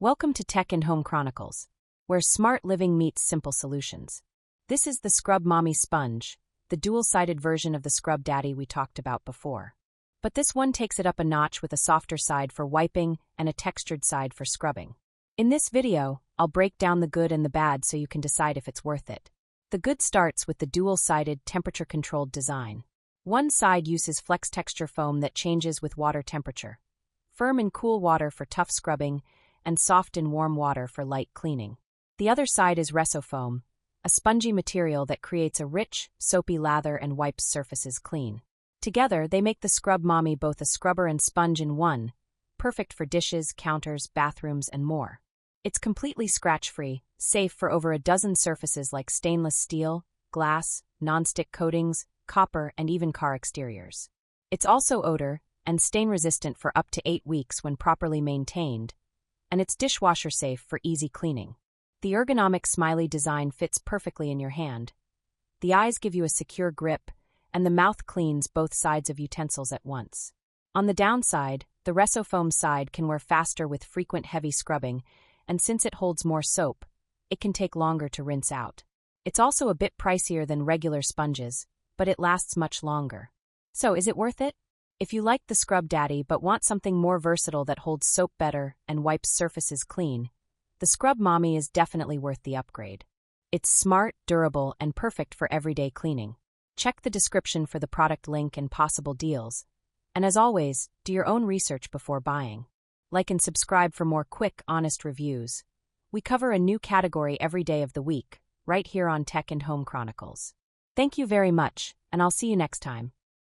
Welcome to Tech and Home Chronicles, where smart living meets simple solutions. This is the Scrub Mommy Sponge, the dual-sided version of the Scrub Daddy we talked about before. But this one takes it up a notch with a softer side for wiping and a textured side for scrubbing. In this video, I'll break down the good and the bad so you can decide if it's worth it. The good starts with the dual-sided, temperature-controlled design. One side uses flex texture foam that changes with water temperature. Firm in cool water for tough scrubbing, and soft in warm water for light cleaning. The other side is Resofoam, a spongy material that creates a rich, soapy lather and wipes surfaces clean. Together, they make the Scrub Mommy both a scrubber and sponge in one, perfect for dishes, counters, bathrooms, and more. It's completely scratch-free, safe for over a dozen surfaces like stainless steel, glass, non-stick coatings, copper, and even car exteriors. It's also odor and stain-resistant for up to 8 weeks when properly maintained, and it's dishwasher-safe for easy cleaning. The ergonomic smiley design fits perfectly in your hand. The eyes give you a secure grip, and the mouth cleans both sides of utensils at once. On the downside, the Resofoam side can wear faster with frequent heavy scrubbing, and since it holds more soap, it can take longer to rinse out. It's also a bit pricier than regular sponges, but it lasts much longer. So, is it worth it? If you like the Scrub Daddy but want something more versatile that holds soap better and wipes surfaces clean, the Scrub Mommy is definitely worth the upgrade. It's smart, durable, and perfect for everyday cleaning. Check the description for the product link and possible deals. And as always, do your own research before buying. Like and subscribe for more quick, honest reviews. We cover a new category every day of the week, right here on Tech and Home Chronicles. Thank you very much, and I'll see you next time.